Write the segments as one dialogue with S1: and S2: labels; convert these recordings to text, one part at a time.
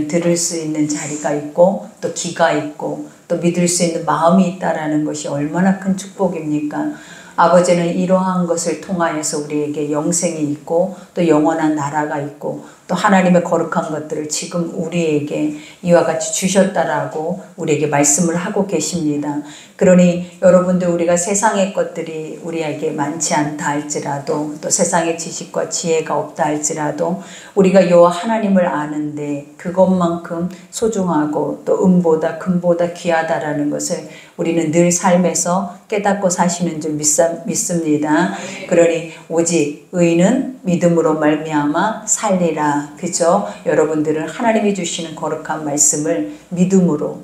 S1: 들을 수 있는 자리가 있고 또 귀가 있고 또 믿을 수 있는 마음이 있다라는 것이 얼마나 큰 축복입니까? 아버지는 이러한 것을 통하여서 우리에게 영생이 있고 또 영원한 나라가 있고 또 하나님의 거룩한 것들을 지금 우리에게 이와 같이 주셨다라고 우리에게 말씀을 하고 계십니다. 그러니 여러분들, 우리가 세상의 것들이 우리에게 많지 않다 할지라도 또 세상의 지식과 지혜가 없다 할지라도 우리가 여호와 하나님을 아는데 그것만큼 소중하고 또 은보다 금보다 귀하다라는 것을 우리는 늘 삶에서 깨닫고 사시는 줄 믿습니다. 그러니 오직 의인은 믿음으로 말미암아 살리라. 그죠? 여러분들은 하나님이 주시는 거룩한 말씀을 믿음으로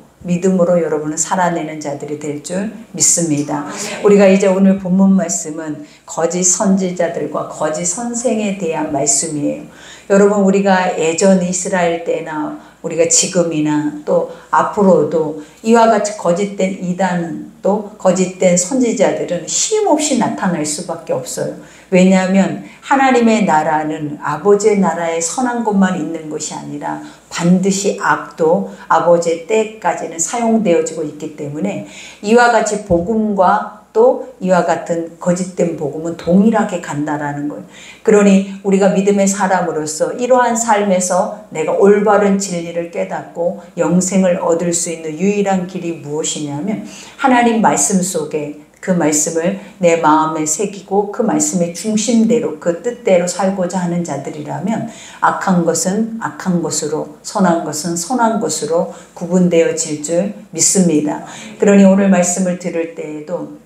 S1: 여러분은 살아내는 자들이 될 줄 믿습니다. 우리가 이제 오늘 본문 말씀은 거짓 선지자들과 거짓 선생에 대한 말씀이에요. 여러분, 우리가 예전 이스라엘 때나 우리가 지금이나 또 앞으로도 이와 같이 거짓된 이단 또 거짓된 선지자들은 쉼없이 나타날 수밖에 없어요. 왜냐하면 하나님의 나라는 아버지의 나라의 선한 것만 있는 것이 아니라 반드시 악도 아버지의 때까지는 사용되어지고 있기 때문에 이와 같이 복음과 또 이와 같은 거짓된 복음은 동일하게 간다라는 거예요. 그러니 우리가 믿음의 사람으로서 이러한 삶에서 내가 올바른 진리를 깨닫고 영생을 얻을 수 있는 유일한 길이 무엇이냐면 하나님 말씀 속에 그 말씀을 내 마음에 새기고 그 말씀의 중심대로 그 뜻대로 살고자 하는 자들이라면 악한 것은 악한 것으로 선한 것은 선한 것으로 구분되어질 줄 믿습니다. 그러니 오늘 말씀을 들을 때에도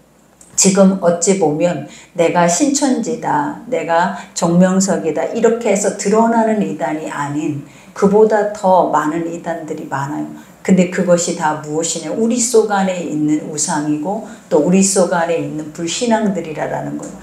S1: 지금 어찌 보면 내가 신천지다, 내가 정명석이다 이렇게 해서 드러나는 이단이 아닌 그보다 더 많은 이단들이 많아요. 근데 그것이 다 무엇이냐? 우리 속 안에 있는 우상이고 또 우리 속 안에 있는 불신앙들이라는 거예요.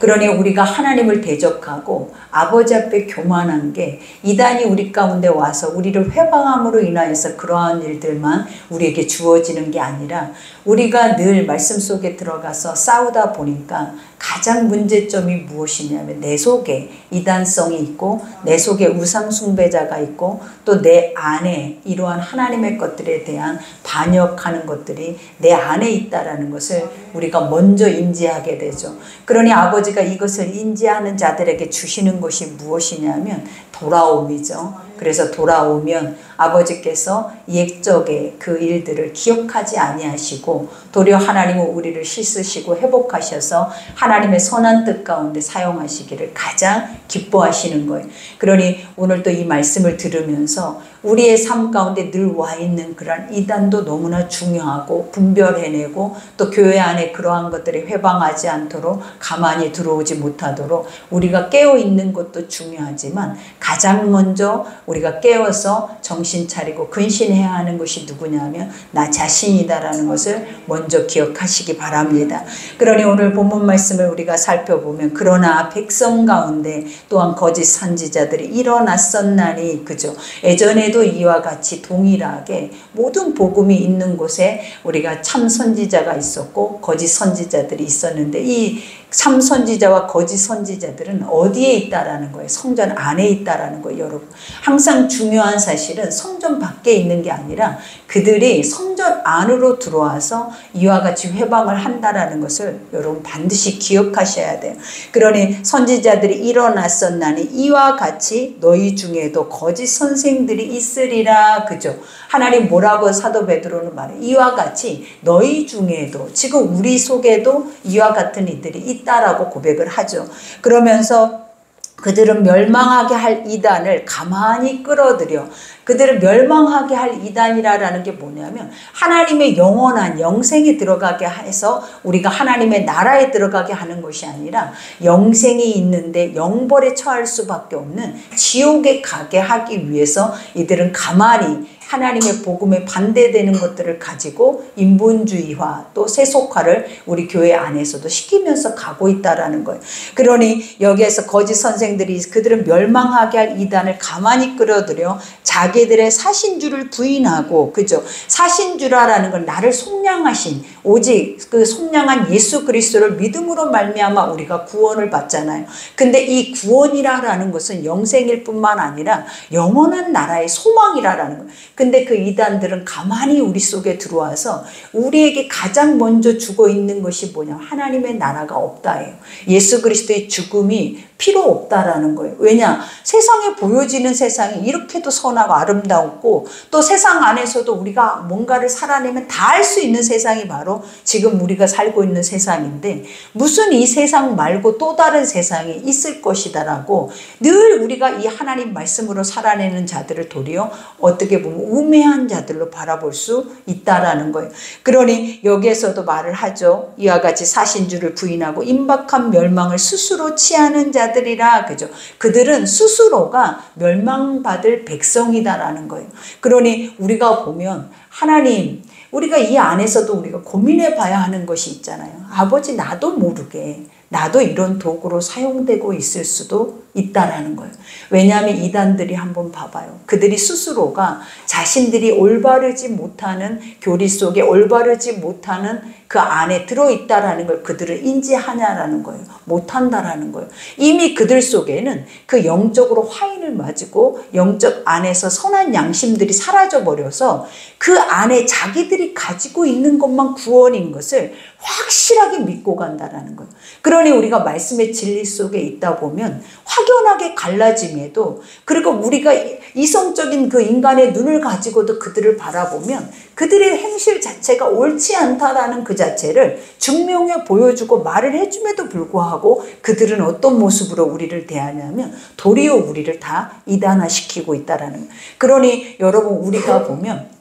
S1: 그러니 우리가 하나님을 대적하고 아버지 앞에 교만한 게 이단이 우리 가운데 와서 우리를 회방함으로 인하여서 그러한 일들만 우리에게 주어지는 게 아니라 우리가 늘 말씀 속에 들어가서 싸우다 보니까 가장 문제점이 무엇이냐면 내 속에 이단성이 있고 내 속에 우상 숭배자가 있고 또 내 안에 이러한 하나님의 것들에 대한 반역하는 것들이 내 안에 있다라는 것을 우리가 먼저 인지하게 되죠. 그러니 아버지가 이것을 인지하는 자들에게 주시는 것이 무엇이냐면 돌아옴이죠. 그래서 돌아오면 아버지께서 옛적의 그 일들을 기억하지 아니하시고 도리어 하나님은 우리를 씻으시고 회복하셔서 하나님의 선한 뜻 가운데 사용하시기를 가장 기뻐하시는 거예요. 그러니 오늘 또 이 말씀을 들으면서 우리의 삶 가운데 늘 와 있는 그런 이단도 너무나 중요하고 분별해내고 또 교회 안에 그러한 것들이 회방하지 않도록 가만히 들어오지 못하도록 우리가 깨어있는 것도 중요하지만 가장 먼저 우리가 깨어서 정신 차리고 근신해야 하는 것이 누구냐면 나 자신이다라는 것을 먼저 기억하시기 바랍니다. 그러니 오늘 본문 말씀을 우리가 살펴보면 그러나 백성 가운데 또한 거짓 선지자들이 일어났었나니, 그죠? 예전에도 이와 같이 동일하게 모든 복음이 있는 곳에 우리가 참 선지자가 있었고 거짓 선지자들이 있었는데 이 참 선지자와 거짓 선지자들은 어디에 있다라는 거예요? 성전 안에 있다라는 거예요, 여러분. 항상 중요한 사실은 성전 밖에 있는 게 아니라 그들이 성전 안으로 들어와서 이와 같이 회방을 한다라는 것을 여러분 반드시 기억하셔야 돼요. 그러니 선지자들이 일어났었나니 이와 같이 너희 중에도 거짓 선생들이 있으리라, 그죠? 하나님 뭐라고 사도 베드로는 말해요? 이와 같이 너희 중에도, 지금 우리 속에도 이와 같은 이들이 있다라고 고백을 하죠. 그러면서 그들은 멸망하게 할 이단을 가만히 끌어들여, 그들을 멸망하게 할 이단이라는 게 뭐냐면 하나님의 영원한 영생에 들어가게 해서 우리가 하나님의 나라에 들어가게 하는 것이 아니라 영생이 있는데 영벌에 처할 수밖에 없는 지옥에 가게 하기 위해서 이들은 가만히 하나님의 복음에 반대되는 것들을 가지고 인본주의화 또 세속화를 우리 교회 안에서도 시키면서 가고 있다라는 거예요. 그러니 여기에서 거짓 선생들이 그들은 멸망하게 할 이단을 가만히 끌어들여 자기들의 사신주를 부인하고, 그죠? 사신주라라는 건 나를 속량하신, 오직 그 속량한 예수 그리스도를 믿음으로 말미암아 우리가 구원을 받잖아요. 근데 이 구원이라는 것은 영생일 뿐만 아니라 영원한 나라의 소망이라는 거예요. 근데 그 이단들은 가만히 우리 속에 들어와서 우리에게 가장 먼저 주고 있는 것이 뭐냐? 하나님의 나라가 없다예요. 예수 그리스도의 죽음이 필요 없다라는 거예요. 왜냐? 세상에 보여지는 세상이 이렇게도 선하고 아름다웠고 또 세상 안에서도 우리가 뭔가를 살아내면 다 할 수 있는 세상이 바로 지금 우리가 살고 있는 세상인데, 무슨 이 세상 말고 또 다른 세상이 있을 것이다라고 늘 우리가 이 하나님 말씀으로 살아내는 자들을 도리어 어떻게 보면 우매한 자들로 바라볼 수 있다라는 거예요. 그러니 여기에서도 말을 하죠. 이와 같이 사신주를 부인하고 임박한 멸망을 스스로 취하는 자들이라, 그죠? 그들은 스스로가 멸망받을 백성이다라는 거예요. 그러니 우리가 보면 하나님, 우리가 이 안에서도 우리가 고민해 봐야 하는 것이 있잖아요. 아버지, 나도 모르게 나도 이런 도구로 사용되고 있을 수도 있다라는 거예요. 왜냐하면 이단들이 한번 봐봐요. 그들이 스스로가 자신들이 올바르지 못하는 교리 속에 올바르지 못하는 그 안에 들어있다라는 걸 그들은 인지하냐라는 거예요. 못한다라는 거예요. 이미 그들 속에는 그 영적으로 화인을 맞고 영적 안에서 선한 양심들이 사라져버려서 그 안에 자기들이 가지고 있는 것만 구원인 것을 확실하게 믿고 간다라는 거예요. 그러니 우리가 말씀의 진리 속에 있다 보면 확연하게 갈라짐에도, 그리고 우리가 이성적인 그 인간의 눈을 가지고도 그들을 바라보면 그들의 행실 자체가 옳지 않다라는 그 자체를 증명해 보여주고 말을 해줌에도 불구하고 그들은 어떤 모습으로 우리를 대하냐면 도리어 우리를 다 이단화시키고 있다라는 거예요. 그러니 여러분, 우리가 보면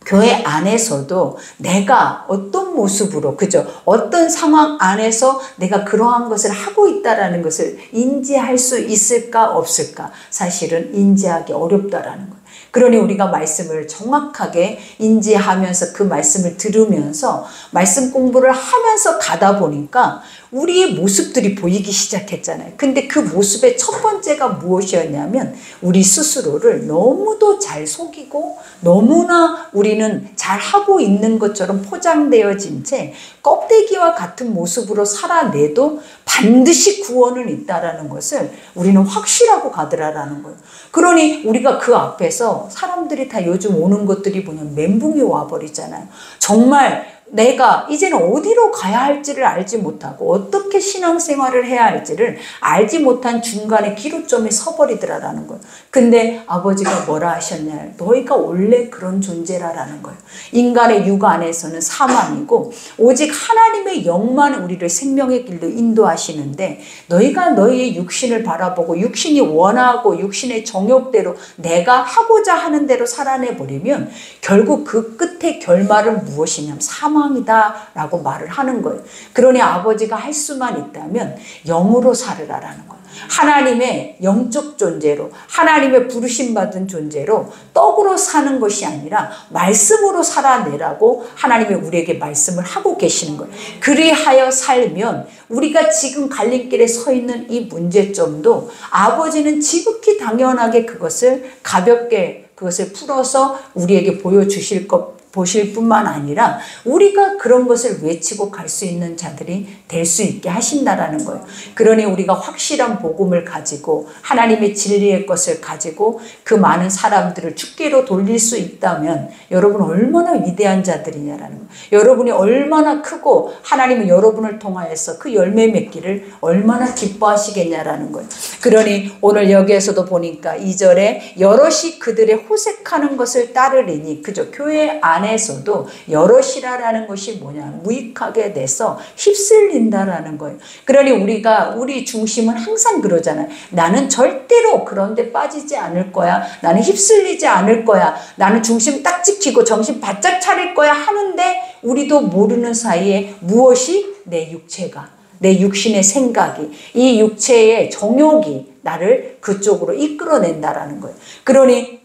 S1: 교회 안에서도 내가 어떤 모습으로, 그죠? 어떤 상황 안에서 내가 그러한 것을 하고 있다라는 것을 인지할 수 있을까 없을까? 사실은 인지하기 어렵다라는 거예요. 그러니 우리가 말씀을 정확하게 인지하면서 그 말씀을 들으면서 말씀 공부를 하면서 가다 보니까 우리의 모습들이 보이기 시작했잖아요. 근데 그 모습의 첫 번째가 무엇이었냐면 우리 스스로를 너무도 잘 속이고 너무나 우리는 잘하고 있는 것처럼 포장되어진 채 껍데기와 같은 모습으로 살아내도 반드시 구원은 있다라는 것을 우리는 확실하고 가더라라는 거예요. 그러니 우리가 그 앞에서 사람들이 다 요즘 오는 것들이 뭐냐면 멘붕이 와버리잖아요. 정말 내가 이제는 어디로 가야 할지를 알지 못하고 어떻게 신앙생활을 해야 할지를 알지 못한 중간에 기로점에 서버리더라라는 거예요. 근데 아버지가 뭐라 하셨냐? 너희가 원래 그런 존재라라는 거예요. 인간의 육 안에서는 사망이고 오직 하나님의 영만 우리를 생명의 길로 인도하시는데, 너희가 너희의 육신을 바라보고 육신이 원하고 육신의 정욕대로 내가 하고자 하는 대로 살아내버리면 결국 그 끝의 결말은 무엇이냐면 사망이다 라고 말을 하는 거예요. 그러니 아버지가 할 수만 있다면 영으로 살으라라는 거예요. 하나님의 영적 존재로, 하나님의 부르심받은 존재로 떡으로 사는 것이 아니라 말씀으로 살아내라고 하나님이 우리에게 말씀을 하고 계시는 거예요. 그리하여 살면 우리가 지금 갈림길에 서 있는 이 문제점도 아버지는 지극히 당연하게 그것을 가볍게 그것을 풀어서 우리에게 보여주실 보실 뿐만 아니라 우리가 그런 것을 외치고 갈 수 있는 자들이 될 수 있게 하신다라는 거예요. 그러니 우리가 확실한 복음을 가지고 하나님의 진리의 것을 가지고 그 많은 사람들을 주께로 돌릴 수 있다면 여러분 얼마나 위대한 자들이냐라는 거예요. 여러분이 얼마나 크고 하나님은 여러분을 통하여서 그 열매 맺기를 얼마나 기뻐하시겠냐라는 거예요. 그러니 오늘 여기에서도 보니까 2절에 여럿이 그들의 호색하는 것을 따르리니, 그죠? 교회 안에서도 여럿이라는 것이 뭐냐? 무익하게 돼서 휩쓸린다라는 거예요. 그러니 우리 중심은 항상 그러잖아요. 나는 절대로 그런 데 빠지지 않을 거야. 나는 휩쓸리지 않을 거야. 나는 중심 딱 지키고 정신 바짝 차릴 거야 하는데 우리도 모르는 사이에 무엇이 내 육체가, 내 육신의 생각이, 이 육체의 정욕이 나를 그쪽으로 이끌어낸다라는 거예요. 그러니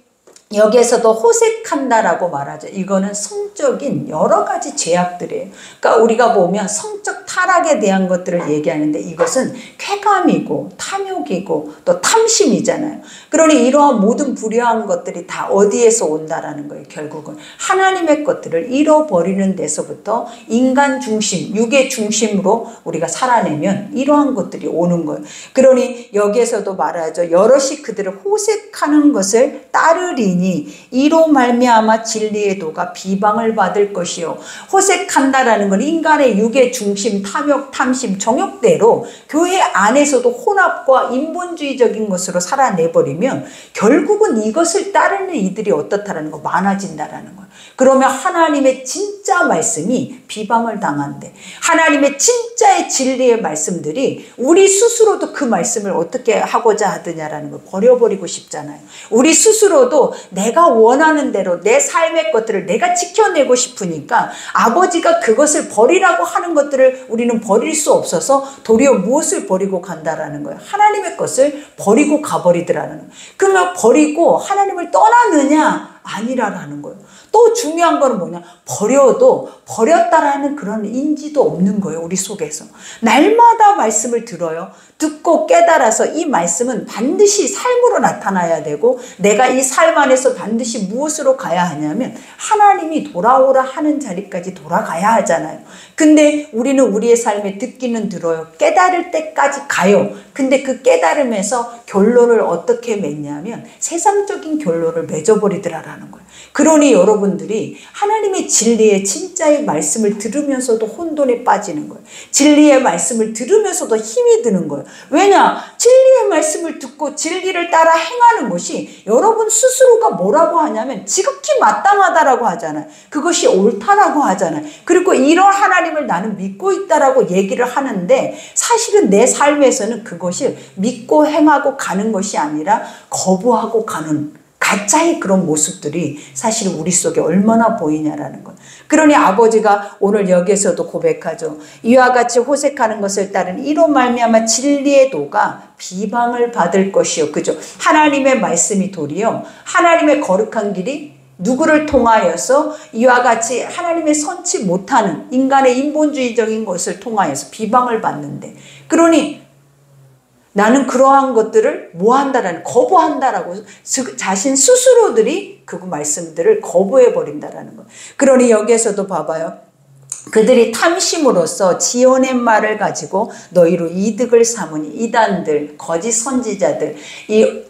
S1: 여기에서도 호색한다라고 말하죠. 이거는 성적인 여러 가지 죄악들이에요. 그러니까 우리가 보면 성적 타락에 대한 것들을 얘기하는데 이것은 쾌감이고 탐욕이고 또 탐심이잖아요. 그러니 이러한 모든 불의한 것들이 다 어디에서 온다라는 거예요. 결국은 하나님의 것들을 잃어버리는 데서부터 인간 중심, 육의 중심으로 우리가 살아내면 이러한 것들이 오는 거예요. 그러니 여기에서도 말하죠. 여럿이 그들을 호색하는 것을 따르리니 이로 말미암아 진리의 도가 비방을 받을 것이요. 호색한다라는 건 인간의 육의 중심, 탐욕, 탐심, 정욕대로 교회 안에서도 혼합과 인본주의적인 것으로 살아내버리면 결국은 이것을 따르는 이들이 어떻다라는 거, 많아진다라는 거예요. 그러면 하나님의 진짜 말씀이 비방을 당한대. 하나님의 진짜의 진리의 말씀들이 우리 스스로도 그 말씀을 어떻게 하고자 하느냐라는 걸 버려버리고 싶잖아요. 우리 스스로도 내가 원하는 대로 내 삶의 것들을 내가 지켜내고 싶으니까 아버지가 그것을 버리라고 하는 것들을 우리는 버릴 수 없어서 도리어 무엇을 버리고 간다라는 거예요. 하나님의 것을 버리고 가버리더라는 거예요. 그러면 버리고 하나님을 떠나느냐? 아니라는 거예요. 또 중요한 거는 뭐냐? 버려도 버렸다라는 그런 인지도 없는 거예요. 우리 속에서. 날마다 말씀을 들어요. 듣고 깨달아서 이 말씀은 반드시 삶으로 나타나야 되고 내가 이 삶 안에서 반드시 무엇으로 가야 하냐면 하나님이 돌아오라 하는 자리까지 돌아가야 하잖아요. 근데 우리는 우리의 삶에 듣기는 들어요. 깨달을 때까지 가요. 근데 그 깨달음에서 결론을 어떻게 맺냐면 세상적인 결론을 맺어버리더라라는 거예요. 그러니 여러분들이 하나님의 진리의 진짜의 말씀을 들으면서도 혼돈에 빠지는 거예요. 진리의 말씀을 들으면서도 힘이 드는 거예요. 왜냐? 진리의 말씀을 듣고 진리를 따라 행하는 것이 여러분 스스로가 뭐라고 하냐면 지극히 마땅하다라고 하잖아요. 그것이 옳다라고 하잖아요. 그리고 이런 하나님을 나는 믿고 있다라고 얘기를 하는데 사실은 내 삶에서는 그것이 믿고 행하고 가는 것이 아니라 거부하고 가는 가짜의 그런 모습들이 사실 우리 속에 얼마나 보이냐라는 것. 그러니 아버지가 오늘 여기에서도 고백하죠. 이와 같이 호색하는 것을 따른 이로 말미암아 진리의 도가 비방을 받을 것이요. 그죠? 하나님의 말씀이 도리요. 하나님의 거룩한 길이 누구를 통하여서 이와 같이 하나님의 선치 못하는 인간의 인본주의적인 것을 통하여서 비방을 받는데 그러니 나는 그러한 것들을 뭐 한다라는 거부한다라고 자신 스스로들이 그 말씀들을 거부해 버린다라는 것. 그러니 여기에서도 봐봐요. 그들이 탐심으로써 지어낸 말을 가지고 너희로 이득을 삼으니 이단들, 거짓 선지자들,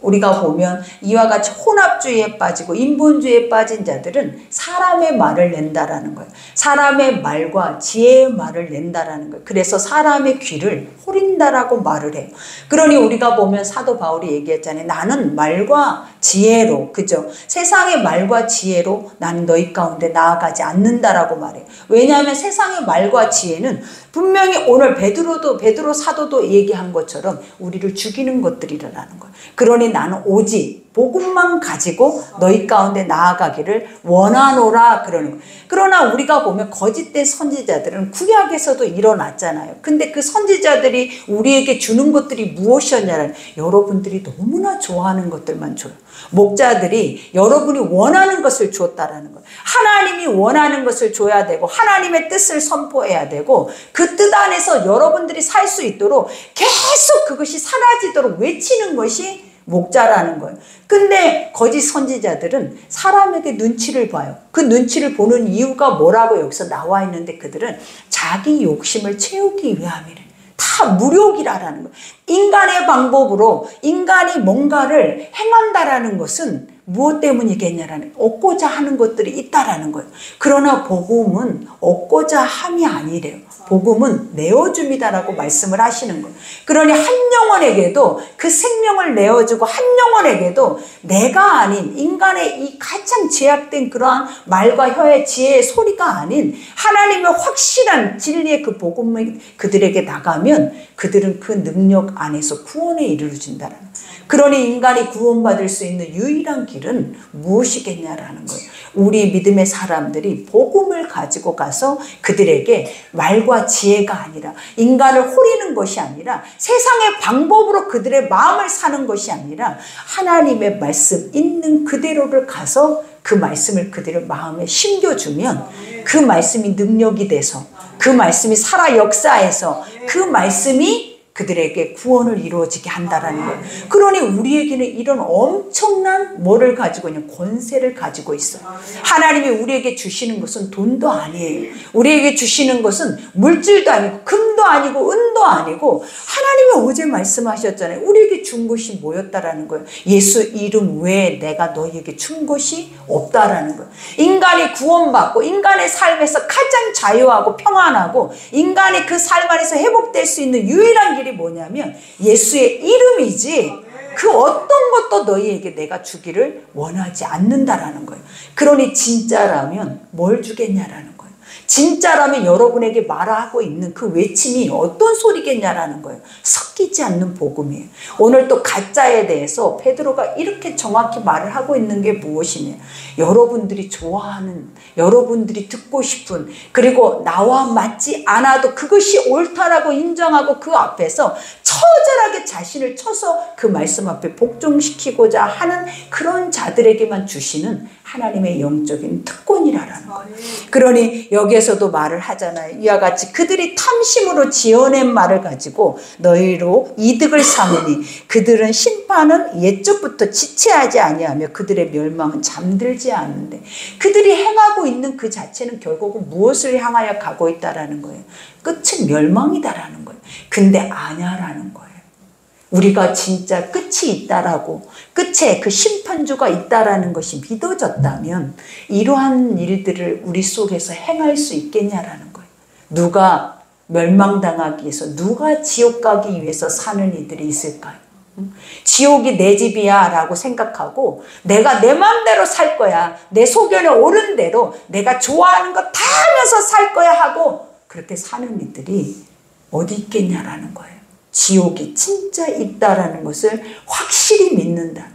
S1: 우리가 보면 이와 같이 혼합주의에 빠지고 인본주의에 빠진 자들은 사람의 말을 낸다라는 거예요. 사람의 말과 지혜의 말을 낸다라는 거예요. 그래서 사람의 귀를 호린다라고 말을 해요. 그러니 우리가 보면 사도 바울이 얘기했잖아요. 나는 말과 지혜로, 그죠? 세상의 말과 지혜로 나는 너희 가운데 나아가지 않는다라고 말해요. 왜냐하면 세상의 말과 지혜는 분명히 오늘 베드로 사도도 얘기한 것처럼 우리를 죽이는 것들이라는 거예요. 그러니 나는 오직 복음만 가지고 너희 가운데 나아가기를 원하노라 그러는 거예요. 그러나 우리가 보면 거짓된 선지자들은 구약에서도 일어났잖아요. 근데 그 선지자들이 우리에게 주는 것들이 무엇이었냐면 여러분들이 너무나 좋아하는 것들만 줘요. 목자들이 여러분이 원하는 것을 주었다라는 거예요. 하나님이 원하는 것을 줘야 되고 하나님의 뜻을 선포해야 되고 그 뜻 안에서 여러분들이 살 수 있도록 계속 그것이 사라지도록 외치는 것이 목자라는 거예요. 근데 거짓 선지자들은 사람에게 눈치를 봐요. 그 눈치를 보는 이유가 뭐라고 여기서 나와 있는데 그들은 자기 욕심을 채우기 위함이래. 다 무력이라는 거예요. 인간의 방법으로 인간이 뭔가를 행한다라는 것은 무엇 때문이겠냐라는 얻고자 하는 것들이 있다라는 거예요. 그러나 복음은 얻고자 함이 아니래요. 복음은 내어줌이다라고 말씀을 하시는 거예요. 그러니 한 영혼에게도 그 생명을 내어주고 한 영혼에게도 내가 아닌 인간의 이 가장 제약된 그러한 말과 혀의 지혜의 소리가 아닌 하나님의 확실한 진리의 그 복음이 그들에게 나가면 그들은 그 능력 안에서 구원에 이르러진다라는 거예요. 그러니 인간이 구원받을 수 있는 유일한 길 길은 무엇이겠냐라는 거예요. 우리 믿음의 사람들이 복음을 가지고 가서 그들에게 말과 지혜가 아니라 인간을 호리는 것이 아니라 세상의 방법으로 그들의 마음을 사는 것이 아니라 하나님의 말씀 있는 그대로를 가서 그 말씀을 그들의 마음에 심겨주면 그 말씀이 능력이 돼서 그 말씀이 살아 역사해서 그 말씀이 그들에게 구원을 이루어지게 한다라는 거예요. 그러니 우리에게는 이런 엄청난 뭐를 가지고 있는 권세를 가지고 있어요. 하나님이 우리에게 주시는 것은 돈도 아니에요. 우리에게 주시는 것은 물질도 아니고 금도 아니고 은도 아니고 하나님이 어제 말씀하셨잖아요. 우리에게 준 것이 뭐였다라는 거예요. 예수 이름 외에 내가 너희에게 준 것이 없다라는 거예요. 인간이 구원받고 인간의 삶에서 가장 자유하고 평안하고 인간이 그 삶 안에서 회복될 수 있는 유일한 길이 뭐냐면 예수의 이름이지 그 어떤 것도 너희에게 내가 주기를 원하지 않는다라는 거예요. 그러니 진짜라면 뭘 주겠냐라는 거예요. 진짜라면 여러분에게 말하고 있는 그 외침이 어떤 소리겠냐라는 거예요. 섞이지 않는 복음이에요. 오늘 또 가짜에 대해서 베드로가 이렇게 정확히 말을 하고 있는 게 무엇이냐. 여러분들이 좋아하는, 여러분들이 듣고 싶은, 그리고 나와 맞지 않아도 그것이 옳다라고 인정하고 그 앞에서 처절하게 자신을 쳐서 그 말씀 앞에 복종시키고자 하는 그런 자들에게만 주시는 하나님의 영적인 특권이라는 거예요. 그러니 여기에서도 말을 하잖아요. 이와 같이 그들이 탐심으로 지어낸 말을 가지고 너희로 이득을 삼으니 그들은 심판은 옛적부터 지체하지 아니하며 그들의 멸망은 잠들지 않는데 그들이 행하고 있는 그 자체는 결국은 무엇을 향하여 가고 있다라는 거예요. 끝은 멸망이다라는 거예요. 근데 아냐라는 거예요. 우리가 진짜 끝이 있다라고 끝에 그 심판주가 있다라는 것이 믿어졌다면 이러한 일들을 우리 속에서 행할 수 있겠냐라는 거예요. 누가 멸망당하기 위해서 누가 지옥 가기 위해서 사는 이들이 있을까요? 지옥이 내 집이야 라고 생각하고 내가 내 마음대로 살 거야. 내 소견에 옳은 대로 내가 좋아하는 거 다 하면서 살 거야 하고 그렇게 사는 이들이 어디 있겠냐라는 거예요. 지옥이 진짜 있다라는 것을 확실히 믿는다면.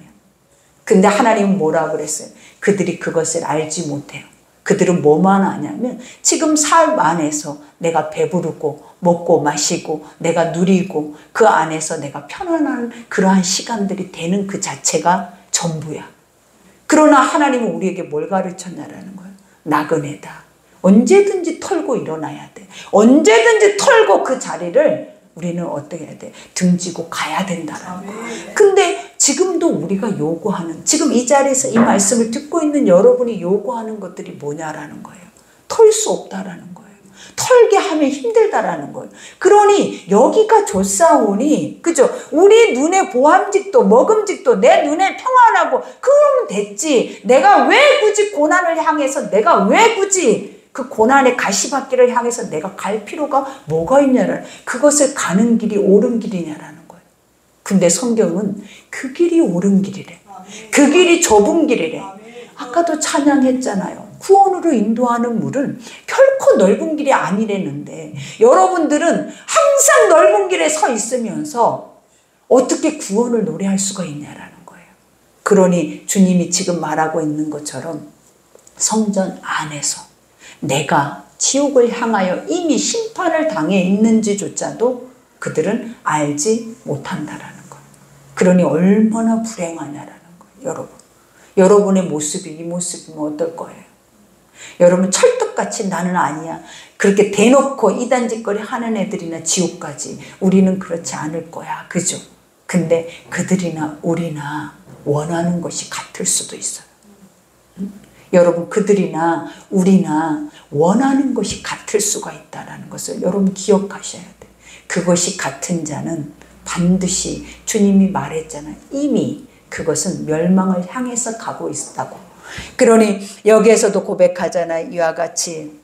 S1: 근데 하나님은 뭐라고 그랬어요? 그들이 그것을 알지 못해요. 그들은 뭐만 아냐면 지금 삶 안에서 내가 배부르고 먹고 마시고 내가 누리고 그 안에서 내가 편안한 그러한 시간들이 되는 그 자체가 전부야. 그러나 하나님은 우리에게 뭘 가르쳤냐라는 거예요. 나그네다. 언제든지 털고 일어나야 돼. 언제든지 털고 그 자리를 우리는 어떻게 해야 돼? 등지고 가야 된다라는 거예요. 근데 지금도 우리가 요구하는, 지금 이 자리에서 이 말씀을 듣고 있는 여러분이 요구하는 것들이 뭐냐라는 거예요. 털 수 없다라는 거예요. 털게 하면 힘들다라는 거예요. 그러니 여기가 좋사오니, 그죠? 우리 눈에 보암직도 먹음직도 내 눈에 평안하고 그러면 됐지. 내가 왜 굳이 고난을 향해서 내가 왜 굳이 그 고난의 가시밭길을 향해서 내가 갈 필요가 뭐가 있냐라는, 그것을 가는 길이 옳은 길이냐라는 거예요. 근데 성경은 그 길이 옳은 길이래. 그 길이 좁은 길이래. 아까도 찬양했잖아요. 구원으로 인도하는 물은 결코 넓은 길이 아니라는데 여러분들은 항상 넓은 길에 서 있으면서 어떻게 구원을 노래할 수가 있냐라는 거예요. 그러니 주님이 지금 말하고 있는 것처럼 성전 안에서 내가 지옥을 향하여 이미 심판을 당해 있는지조차도 그들은 알지 못한다라는 거예요. 그러니 얼마나 불행하냐라는 거예요. 여러분. 여러분의 모습이 이 모습이면 어떨 거예요? 여러분 철떡같이 나는 아니야. 그렇게 대놓고 이단짓거리 하는 애들이나 지옥까지 우리는 그렇지 않을 거야. 그죠? 근데 그들이나 우리나 원하는 것이 같을 수도 있어요. 여러분 그들이나 우리나 원하는 것이 같을 수가 있다는 것을 여러분 기억하셔야 돼요. 그것이 같은 자는 반드시 주님이 말했잖아요. 이미 그것은 멸망을 향해서 가고 있다고. 그러니 여기에서도 고백하잖아요. 이와 같이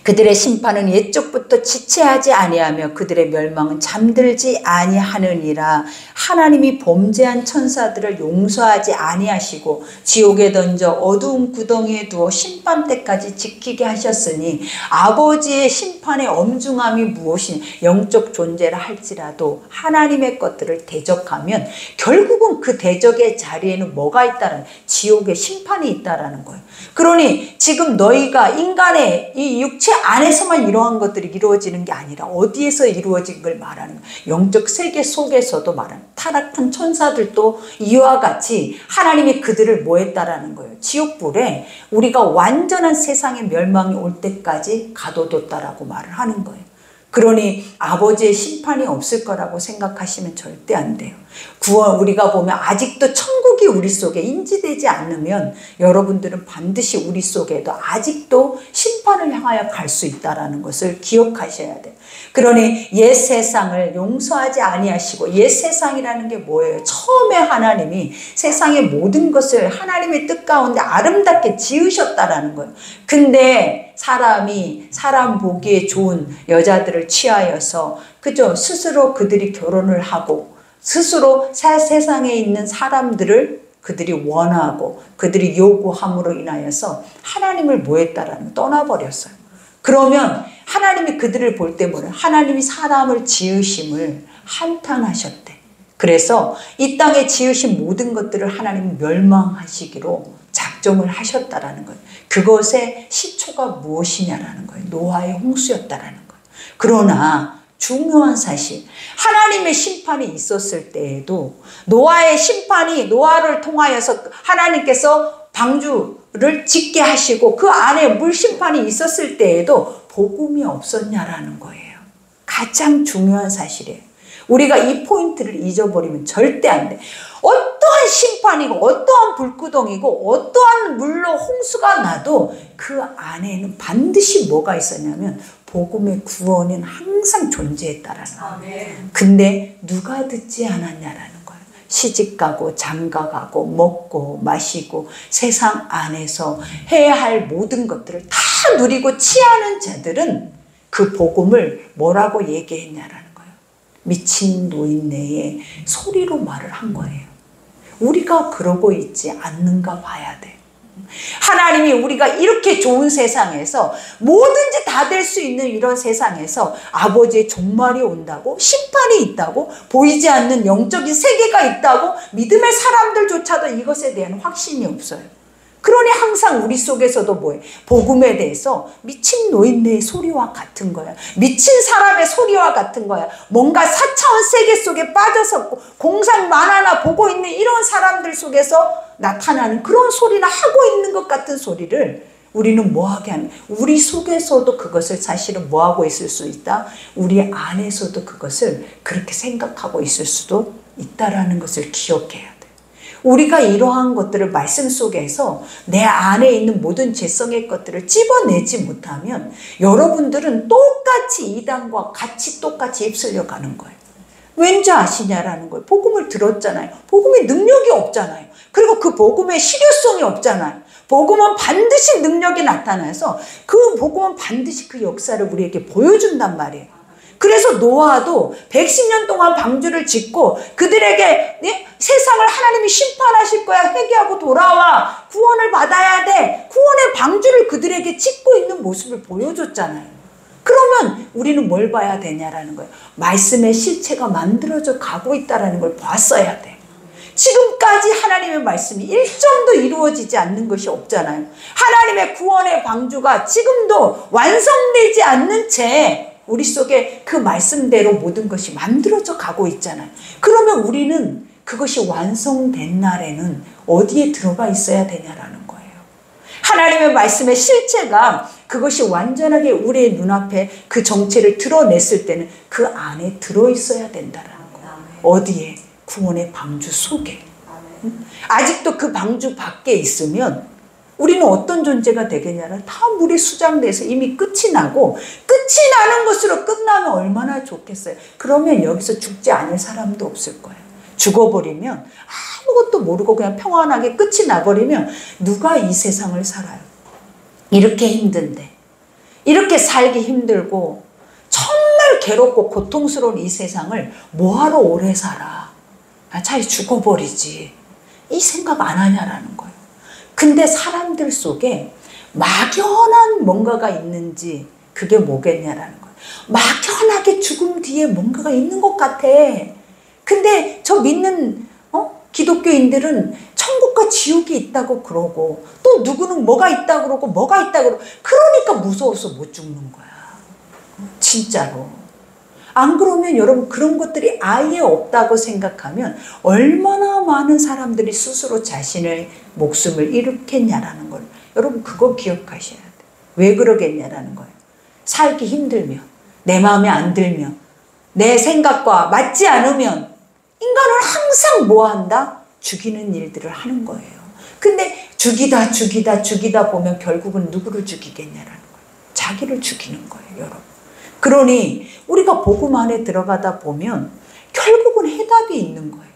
S1: 그들의 심판은 옛적부터 지체하지 아니하며 그들의 멸망은 잠들지 아니하느니라. 하나님이 범죄한 천사들을 용서하지 아니하시고 지옥에 던져 어두운 구덩이에 두어 심판 때까지 지키게 하셨으니 아버지의 심판의 엄중함이 무엇이냐. 영적 존재라 할지라도 하나님의 것들을 대적하면 결국은 그 대적의 자리에는 뭐가 있다는, 지옥의 심판이 있다라는 거예요. 그러니 지금 너희가 인간의 이 육체 안에서만 이러한 것들이 이루어지는 게 아니라 어디에서 이루어진 걸 말하는 거예요. 영적 세계 속에서도 말하는, 타락한 천사들도 이와 같이 하나님이 그들을 뭐 했다라는 거예요. 지옥불에 우리가 완전한 세상의 멸망이 올 때까지 가둬뒀다라고 말을 하는 거예요. 그러니 아버지의 심판이 없을 거라고 생각하시면 절대 안 돼요. 구원, 우리가 보면 아직도 천국이 우리 속에 인지되지 않으면 여러분들은 반드시 우리 속에도 아직도 심판을 향하여 갈 수 있다는 것을 기억하셔야 돼요. 그러니 옛 세상을 용서하지 아니하시고, 옛 세상이라는 게 뭐예요? 처음에 하나님이 세상의 모든 것을 하나님의 뜻 가운데 아름답게 지으셨다라는 거예요. 근데 사람이 사람 보기에 좋은 여자들을 취하여서 그저 스스로 그들이 결혼을 하고 스스로 세상에 있는 사람들을 그들이 원하고 그들이 요구함으로 인하여서 하나님을 뭐 했다라는, 떠나버렸어요. 그러면 하나님이 그들을 볼 때 뭐래? 하나님이 사람을 지으심을 한탄하셨대. 그래서 이 땅에 지으신 모든 것들을 하나님이 멸망하시기로 작정을 하셨다라는 거예요. 그것의 시초가 무엇이냐라는 거예요. 노아의 홍수였다라는 거예요. 그러나 중요한 사실, 하나님의 심판이 있었을 때에도 노아의 심판이, 노아를 통하여서 하나님께서 방주를 짓게 하시고 그 안에 물 심판이 있었을 때에도 복음이 없었냐라는 거예요. 가장 중요한 사실이에요. 우리가 이 포인트를 잊어버리면 절대 안 돼. 어떠한 심판이고 어떠한 불구덩이고 어떠한 물로 홍수가 나도 그 안에는 반드시 뭐가 있었냐면 복음의 구원은 항상 존재했다라는 거예요. 근데 누가 듣지 않았냐라는 거예요. 시집가고 장가가고 먹고 마시고 세상 안에서 해야 할 모든 것들을 다 누리고 취하는 자들은 그 복음을 뭐라고 얘기했냐라는 거예요. 미친 노인네의 소리로 말을 한 거예요. 우리가 그러고 있지 않는가 봐야 돼. 하나님이 우리가 이렇게 좋은 세상에서 뭐든지 다 될 수 있는 이런 세상에서 아버지의 종말이 온다고, 심판이 있다고, 보이지 않는 영적인 세계가 있다고 믿음의 사람들조차도 이것에 대한 확신이 없어요. 그러니 항상 우리 속에서도 뭐예요? 복음에 대해서 미친 노인네의 소리와 같은 거야. 미친 사람의 소리와 같은 거야. 뭔가 4차원 세계 속에 빠져서 공상 만화나 보고 있는 이런 사람들 속에서 나타나는 그런 소리나 하고 있는 것 같은 소리를 우리는 뭐하게 하는, 우리 속에서도 그것을 사실은 뭐하고 있을 수 있다? 우리 안에서도 그것을 그렇게 생각하고 있을 수도 있다라는 것을 기억해야 돼. 우리가 이러한 것들을 말씀 속에서 내 안에 있는 모든 죄성의 것들을 찝어내지 못하면 여러분들은 똑같이 이단과 같이 똑같이 휩쓸려 가는 거예요. 왠지 아시냐라는 거예요. 복음을 들었잖아요. 복음의 능력이 없잖아요. 그리고 그 복음의 실효성이 없잖아요. 복음은 반드시 능력이 나타나서 그 복음은 반드시 그 역사를 우리에게 보여준단 말이에요. 그래서 노아도 110년 동안 방주를 짓고 그들에게 세상을 하나님이 심판하실 거야. 회개하고 돌아와. 구원을 받아야 돼. 구원의 방주를 그들에게 짓고 있는 모습을 보여줬잖아요. 그러면 우리는 뭘 봐야 되냐라는 거예요. 말씀의 실체가 만들어져 가고 있다는 걸 봤어야 돼. 지금까지 하나님의 말씀이 1점도 이루어지지 않는 것이 없잖아요. 하나님의 구원의 방주가 지금도 완성되지 않는 채 우리 속에 그 말씀대로 모든 것이 만들어져 가고 있잖아요. 그러면 우리는 그것이 완성된 날에는 어디에 들어가 있어야 되냐라는 거예요. 하나님의 말씀의 실체가 그것이 완전하게 우리의 눈앞에 그 정체를 드러냈을 때는 그 안에 들어있어야 된다라는 거예요. 어디에? 구원의 방주 속에. 아직도 그 방주 밖에 있으면 우리는 어떤 존재가 되겠냐면 다 물이 수장돼서 이미 끝이 나고, 끝이 나는 것으로 끝나면 얼마나 좋겠어요. 그러면 여기서 죽지 않을 사람도 없을 거예요. 죽어버리면 아무것도 모르고 그냥 평안하게 끝이 나버리면 누가 이 세상을 살아요? 이렇게 힘든데, 이렇게 살기 힘들고 정말 괴롭고 고통스러운 이 세상을 뭐하러 오래 살아. 차라리 죽어버리지. 이 생각 안 하냐라는 거예요. 근데 사람들 속에 막연한 뭔가가 있는지 그게 뭐겠냐라는 거예요. 막연하게 죽음 뒤에 뭔가가 있는 것 같아. 근데 저 믿는 기독교인들은 천국과 지옥이 있다고 그러고 또 누구는 뭐가 있다고 그러고 뭐가 있다고 그러고 그러니까 무서워서 못 죽는 거야. 진짜로. 안 그러면 여러분 그런 것들이 아예 없다고 생각하면 얼마나 많은 사람들이 스스로 자신의 목숨을 잃겠냐라는 걸 여러분 그거 기억하셔야 돼요. 왜 그러겠냐라는 거예요. 살기 힘들면 내 마음에 안 들면 내 생각과 맞지 않으면 인간은 항상 뭐 한다? 죽이는 일들을 하는 거예요. 근데 죽이다 보면 결국은 누구를 죽이겠냐라는 거예요. 자기를 죽이는 거예요, 여러분. 그러니 우리가 복음 안에 들어가다 보면 결국은 해답이 있는 거예요.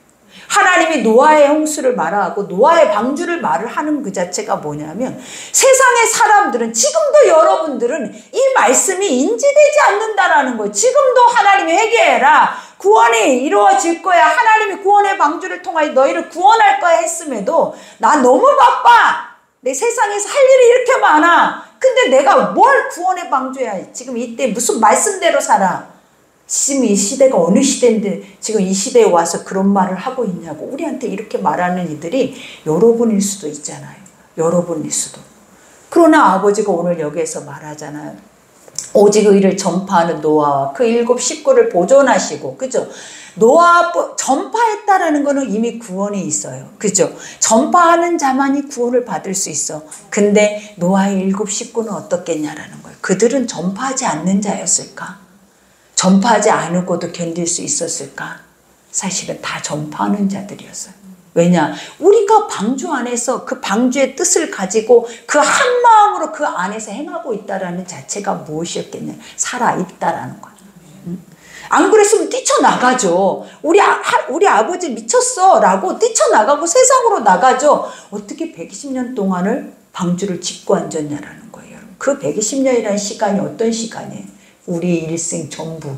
S1: 하나님이 노아의 홍수를 말하고 노아의 방주를 말을 하는 그 자체가 뭐냐면 세상의 사람들은 지금도 여러분들은 이 말씀이 인지되지 않는다라는 거예요. 지금도 하나님이 회개해라. 구원이 이루어질 거야. 하나님이 구원의 방주를 통하여 너희를 구원할 거야 했음에도 나 너무 바빠. 내 세상에서 할 일이 이렇게 많아. 근데 내가 뭘 구원의 방주야. 지금 이때 무슨 말씀대로 살아. 지금 이 시대가 어느 시대인데 지금 이 시대에 와서 그런 말을 하고 있냐고. 우리한테 이렇게 말하는 이들이 여러분일 수도 있잖아요. 여러분일 수도. 그러나 아버지가 오늘 여기에서 말하잖아요. 오직 의를 전파하는 노아와 그 7 식구를 보존하시고, 그죠? 노아 전파했다라는 거는 이미 구원이 있어요. 그죠? 전파하는 자만이 구원을 받을 수 있어. 근데 노아의 7 식구는 어떻겠냐라는 거예요. 그들은 전파하지 않는 자였을까? 전파하지 않고도 견딜 수 있었을까? 사실은 다 전파하는 자들이었어요. 왜냐? 우리가 방주 안에서 그 방주의 뜻을 가지고 그 한 마음으로 그 안에서 행하고 있다라는 자체가 무엇이었겠냐? 살아있다라는 거예요. 안 그랬으면 뛰쳐나가죠. 우리 아버지 미쳤어 라고 뛰쳐나가고 세상으로 나가죠. 어떻게 120년 동안을 방주를 짓고 앉았냐라는 거예요. 그 120년이라는 시간이 어떤 시간이에요? 우리 일생 전부.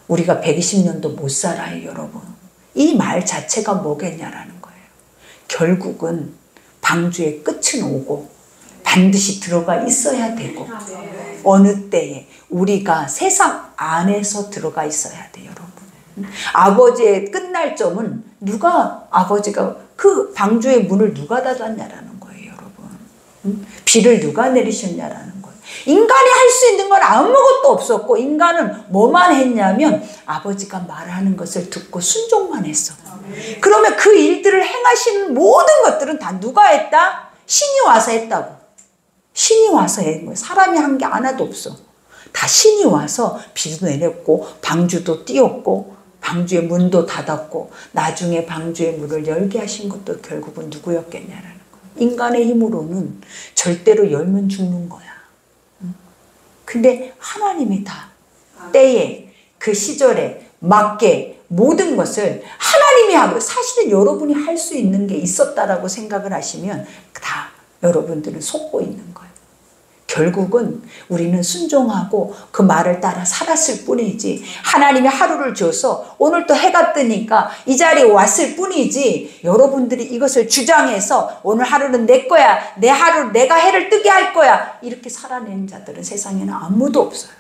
S1: 우리가 120년도 못 살아요, 여러분. 이 말 자체가 뭐겠냐라는 거예요. 결국은 방주의 끝은 오고 반드시 들어가 있어야 되고 어느 때에 우리가 세상 안에서 들어가 있어야 돼요, 여러분. 아버지의 끝날 점은 아버지가 그 방주의 문을 누가 닫았냐라는 거예요, 여러분. 비를 누가 내리셨냐라는 거예요. 인간이 할 수 있는 건 아무것도 없었고 인간은 뭐만 했냐면 아버지가 말하는 것을 듣고 순종만 했어. 그러면 그 일들을 행하시는 모든 것들은 다 누가 했다? 신이 와서 했다고. 신이 와서 한 거예요. 사람이 한 게 하나도 없어. 다 신이 와서 비도 내렸고 방주도 띄웠고 방주의 문도 닫았고 나중에 방주의 문을 열게 하신 것도 결국은 누구였겠냐라는 거예요. 인간의 힘으로는 절대로 열면 죽는 거야. 근데 하나님이 다 때에 그 시절에 맞게 모든 것을 하나님이 하고 사실은 여러분이 할 수 있는 게 있었다라고 생각을 하시면 다 여러분들은 속고 있는 거예요. 결국은 우리는 순종하고 그 말을 따라 살았을 뿐이지 하나님이 하루를 줘서 오늘 또 해가 뜨니까 이 자리에 왔을 뿐이지 여러분들이 이것을 주장해서 오늘 하루는 내 거야. 내 하루 내가 해를 뜨게 할 거야. 이렇게 살아내는 자들은 세상에는 아무도 없어요.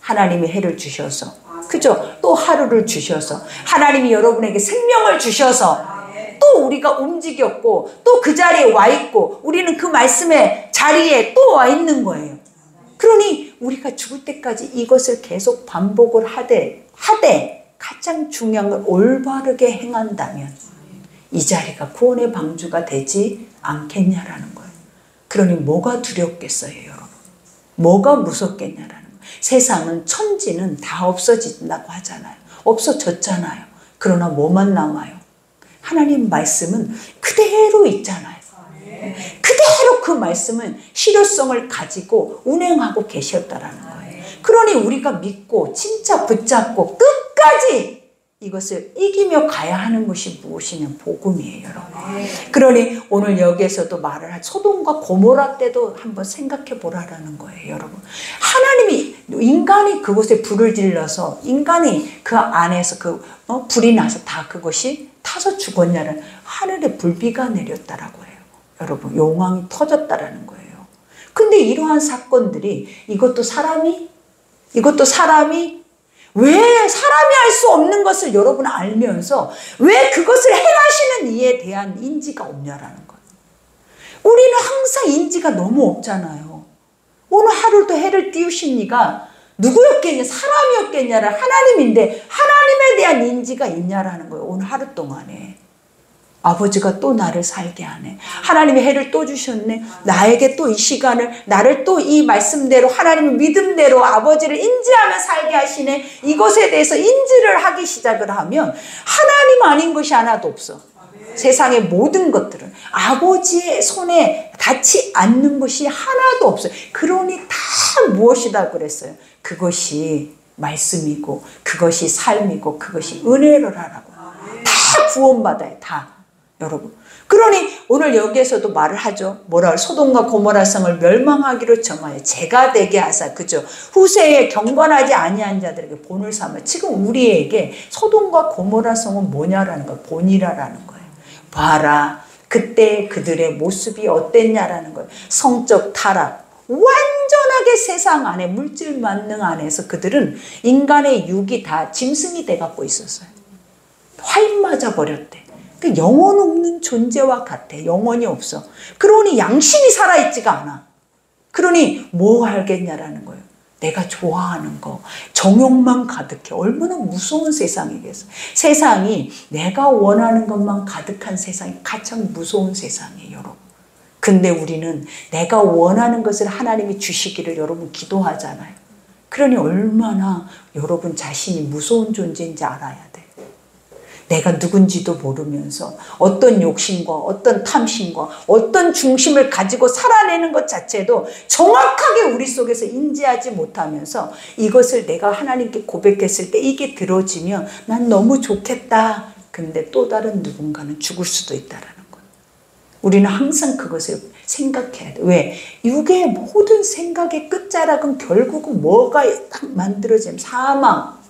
S1: 하나님이 해를 주셔서 그죠? 또 하루를 주셔서 하나님이 여러분에게 생명을 주셔서 또 우리가 움직였고 또 그 자리에 와 있고 우리는 그 말씀의 자리에 또 와 있는 거예요. 그러니 우리가 죽을 때까지 이것을 계속 반복을 하되 가장 중요한 걸 올바르게 행한다면 이 자리가 구원의 방주가 되지 않겠냐라는 거예요. 그러니 뭐가 두렵겠어요, 여러분? 뭐가 무섭겠냐라는 거예요. 세상은 천지는 다 없어진다고 하잖아요. 없어졌잖아요. 그러나 뭐만 남아요? 하나님 말씀은 그대로 있잖아요. 그대로 그 말씀은 실효성을 가지고 운행하고 계셨다라는 거예요. 그러니 우리가 믿고 진짜 붙잡고 끝까지 이것을 이기며 가야 하는 것이 무엇이냐? 복음이에요, 여러분. 그러니 오늘 여기에서도 말을 할 소돔과 고모라 때도 한번 생각해 보라라는 거예요, 여러분. 하나님이 인간이 그곳에 불을 질러서 인간이 그 안에서 불이 나서 다 그것이 타서 죽었냐는 하늘에 불비가 내렸다라고 해요. 여러분, 용왕이 터졌다라는 거예요. 근데 이러한 사건들이 이것도 사람이 왜 사람이 할 수 없는 것을 여러분 알면서 왜 그것을 행하시는 이에 대한 인지가 없냐라는 거예요. 우리는 항상 인지가 너무 없잖아요. 오늘 하루도 해를 띄우신 이가 누구였겠냐? 사람이었겠냐를 하나님인데 하나님에 대한 인지가 있냐라는 거예요. 오늘 하루 동안에. 아버지가 또 나를 살게 하네. 하나님이 해를 또 주셨네. 나에게 또 이 시간을, 나를 또 이 말씀대로, 하나님의 믿음대로 아버지를 인지하며 살게 하시네. 이것에 대해서 인지를 하기 시작을 하면 하나님 아닌 것이 하나도 없어. 세상의 모든 것들은 아버지의 손에 닿지 않는 것이 하나도 없어요. 그러니 다 무엇이다 그랬어요? 그것이 말씀이고, 그것이 삶이고, 그것이 은혜를 하라고. 다 구원받아요, 다. 여러분. 그러니 오늘 여기에서도 말을 하죠. 뭐라 소돔과 고모라 성을 멸망하기로 정하여 제가 되게 하사, 그죠? 후세에 경건하지 아니한 자들에게 본을 삼아. 지금 우리에게 소돔과 고모라 성은 뭐냐라는 거예요. 본이라라는 거예요. 봐라, 그때 그들의 모습이 어땠냐라는 거예요. 성적 타락, 완전하게 세상 안에 물질 만능 안에서 그들은 인간의 육이 다 짐승이 돼갖고 있었어요. 화인 맞아 버렸대. 영혼 없는 존재와 같아. 영혼이 없어. 그러니 양심이 살아있지가 않아. 그러니 뭐 알겠냐라는 거예요. 내가 좋아하는 거, 정욕만 가득해. 얼마나 무서운 세상이겠어. 세상이 내가 원하는 것만 가득한 세상이 가장 무서운 세상이에요, 여러분. 근데 우리는 내가 원하는 것을 하나님이 주시기를 여러분 기도하잖아요. 그러니 얼마나 여러분 자신이 무서운 존재인지 알아야 돼. 내가 누군지도 모르면서 어떤 욕심과 어떤 탐심과 어떤 중심을 가지고 살아내는 것 자체도 정확하게 우리 속에서 인지하지 못하면서 이것을 내가 하나님께 고백했을 때 이게 들어지면 난 너무 좋겠다. 근데 또 다른 누군가는 죽을 수도 있다라는 거예요. 우리는 항상 그것을 생각해야 돼. 왜? 육의 모든 생각의 끝자락은 결국은 뭐가 딱 만들어지면 사망.